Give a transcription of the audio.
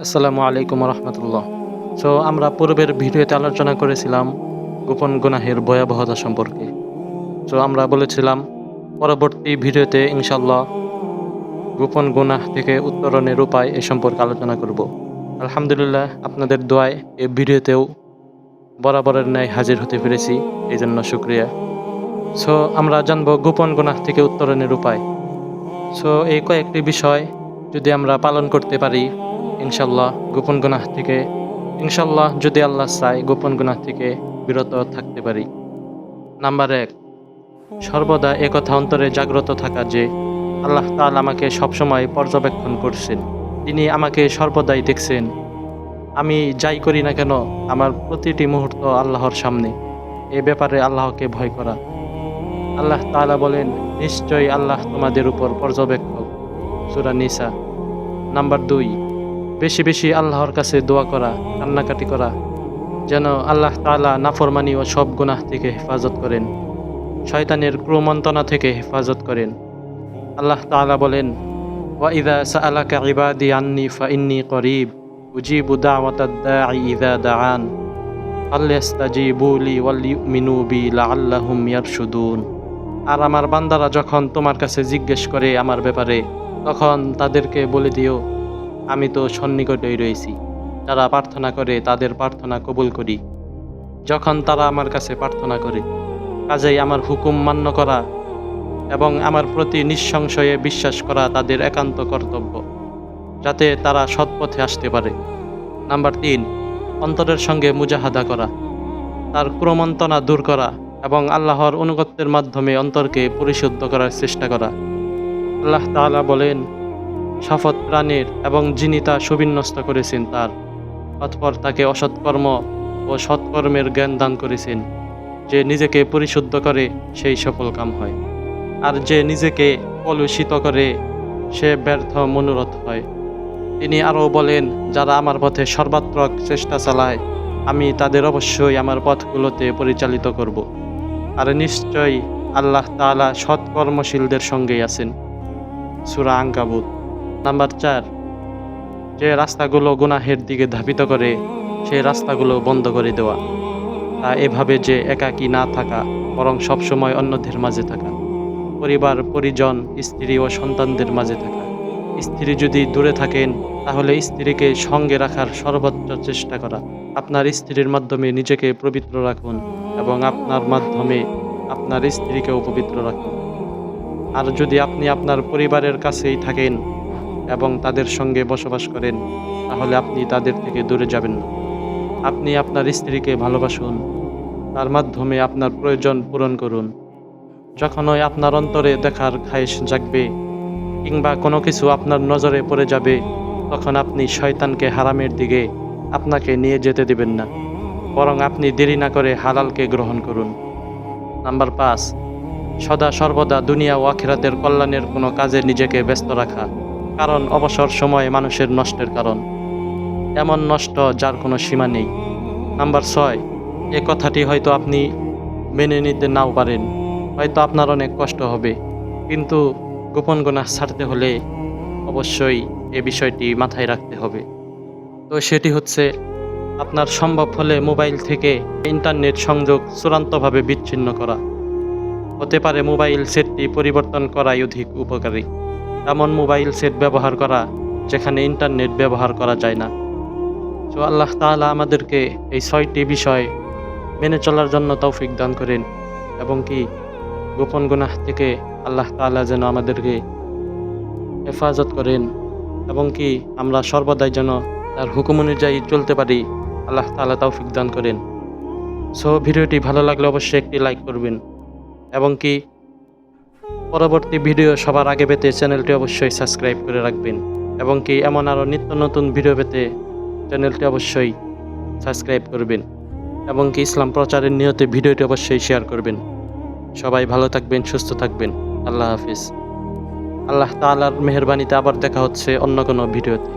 আসসালামু আলাইকুম রহমতুল্লাহ। আমরা পূর্বের ভিডিওতে আলোচনা করেছিলাম গোপন গুনাহের ভয়াবহতা সম্পর্কে। আমরা বলেছিলাম পরবর্তী ভিডিওতে ইনশাল্লাহ গোপন গুনাহ থেকে উত্তরণের উপায় এ সম্পর্কে আলোচনা করব। আলহামদুলিল্লাহ, আপনাদের দোয়ায় এই ভিডিওতেও বরাবরের ন্যায় হাজির হতে পেরেছি, এই জন্য শুক্রিয়া। আমরা জানব গোপন গুনাহ থেকে উত্তরণের উপায়। এই কয়েকটি বিষয় যদি আমরা পালন করতে পারি, ইনশাল্লাহ গোপন গুনাহ থেকে যদি আল্লাহ চায় গোপন গুনাহ থেকে বিরত থাকতে পারি। নাম্বার 1, সর্বদা একথা অন্তরে জাগ্রত থাকা যে আল্লাহ তাআলা আমাকে সবসময় পর্যবেক্ষণ করছেন। তিনি আমাকে সর্বদাই দেখছেন। আমি যাই করি না কেন আমার প্রতিটি মুহূর্ত আল্লাহর সামনে। এ ব্যাপারে আল্লাহকে ভয় করা। আল্লাহ তাআলা বলেন, নিশ্চয়ই আল্লাহ তোমাদের উপর পর্যবেক্ষক। সূরা নিসা। নাম্বার 2, বেশি বেশি আল্লাহর কাছে দোয়া করা, কান্নাকাটি করা, যেন আল্লাহ তাআলা নাফরমানি ও সব গুনাহ থেকে হেফাজত করেন, শয়তানের কুমন্ত্রণা থেকে হেফাজত করেন। আল্লাহ তাআলা বলেন, ওয়া ইযা সাআলাকা ইবাদি আন্নী ফাইন্নী করিব উজিবু দাওয়াতাদ দাঈ ইযা দাআন ফালইস্তাজিবু লি ওয়ালিউমিনু বি লাআল্লাহুম ইয়ারশুদুন। আর আমার বান্দারা যখন তোমার কাছে জিজ্ঞেস করে আমার ব্যাপারে, তখন তাদেরকে বলে দিও, আমি তো সন্নিকটেই রয়েছি। যারা প্রার্থনা করে তাদের প্রার্থনা কবুল করি যখন তারা আমার কাছে প্রার্থনা করে। কাজেই আমার হুকুম মান্য করা এবং আমার প্রতি নিঃসংশয়ে বিশ্বাস করা তাদের একান্ত কর্তব্য, যাতে তারা সৎপথে আসতে পারে। নাম্বার 3, অন্তরের সঙ্গে মুজাহাদা করা, তার ক্রমন্তনা দূর করা এবং আল্লাহর অনুগত্যের মাধ্যমে অন্তরকে পরিশুদ্ধ করার চেষ্টা করা। আল্লাহ তাআলা বলেন, শপথ প্রাণের এবং যিনি তা সুবিন্যস্ত করেছেন তার, অতঃপর তাকে অসৎকর্ম ও সৎকর্মের জ্ঞান দান করেছেন। যে নিজেকে পরিশুদ্ধ করে সেই সফল কাম হয়, আর যে নিজেকে কলুষিত করে সে ব্যর্থ মনোরথ হয়। তিনি আরও বলেন, যারা আমার পথে সর্বাত্মক চেষ্টা চালায় আমি তাদের অবশ্যই আমার পথগুলোতে পরিচালিত করব। আর নিশ্চয়ই আল্লাহ তাআলা সৎকর্মশীলদের সঙ্গেই আছেন। সূরা আনকাবুত। নাম্বার 4, যে রাস্তাগুলো গুনাহের দিকে ধাবিত করে সেই রাস্তাগুলো বন্ধ করে দেওয়া। তা এভাবে যে একাকী না থাকা, বরং সবসময় অন্যদের মাঝে থাকা, পরিবার পরিজন স্ত্রী ও সন্তানদের মাঝে থাকা। স্ত্রী যদি দূরে থাকেন তাহলে স্ত্রীকে সঙ্গে রাখার সর্বোচ্চ চেষ্টা করা। আপনার স্ত্রীর মাধ্যমে নিজেকে পবিত্র রাখুন এবং আপনার মাধ্যমে আপনার স্ত্রীকেও পবিত্র রাখুন। আর যদি আপনি আপনার পরিবারের কাছেই থাকেন এবং তাদের সঙ্গে বসবাস করেন, তাহলে আপনি তাদের থেকে দূরে যাবেন না। আপনি আপনার স্ত্রীকে ভালোবাসুন, তার মাধ্যমে আপনার প্রয়োজন পূরণ করুন। যখনই আপনার অন্তরে দেখার খায়েশ জাগবে কিংবা কোনো কিছু আপনার নজরে পড়ে যাবে, তখন আপনি শয়তানকে হারামের দিকে আপনাকে নিয়ে যেতে দেবেন না, বরং আপনি দেরি না করে হালালকে গ্রহণ করুন। নাম্বার 5, সদা সর্বদা দুনিয়া ও আখিরাতের কল্যাণের কোনো কাজে নিজেকে ব্যস্ত রাখা, কারণ অবসর সময় মানুষের নষ্টের কারণ, এমন নষ্ট যার কোনো সীমা নেই। নাম্বার 6, এ কথাটি হয়তো আপনি মেনে নিতে নাও পারেন, হয়তো আপনার অনেক কষ্ট হবে, কিন্তু গোপন গুনাহ ছাড়তে হলে অবশ্যই এ বিষয়টি মাথায় রাখতে হবে। তো সেটি হচ্ছে, আপনার সম্ভব হলে মোবাইল থেকে ইন্টারনেট সংযোগ চূড়ান্তভাবে বিচ্ছিন্ন করা। হতে পারে মোবাইল সেটটি পরিবর্তন করাই অধিক উপকারী। এমন মোবাইল সেট ব্যবহার করা যেখানে ইন্টারনেট ব্যবহার করা যায় না। আল্লাহ তাআলা আমাদেরকে এই 6টি বিষয় মেনে চলার জন্য তৌফিক দান করেন, এবং কি গোপন গুনাহ থেকে আল্লাহ তাআলা যেন আমাদেরকে হেফাজত করেন, এবং কি আমরা সর্বদাই যেন তার হুকুম অনুযায়ী চলতে পারি। আল্লাহ তাআলা তৌফিক দান করেন। ভিডিওটি ভালো লাগলে অবশ্যই একটি লাইক করবেন, এবং কি পরবর্তী ভিডিও সবার আগে পেতে চ্যানেলটি অবশ্যই সাবস্ক্রাইব করে রাখবেন, এবং কি এমন আরও নিত্য নতুন ভিডিও পেতে চ্যানেলটি অবশ্যই সাবস্ক্রাইব করবেন, এবং কি ইসলাম প্রচারের নিয়তে ভিডিওটি অবশ্যই শেয়ার করবেন। সবাই ভালো থাকবেন, সুস্থ থাকবেন। আল্লাহ হাফিজ। আল্লাহ তাআলার মেহেরবানিতে আবার দেখা হচ্ছে অন্য কোনো ভিডিওতে।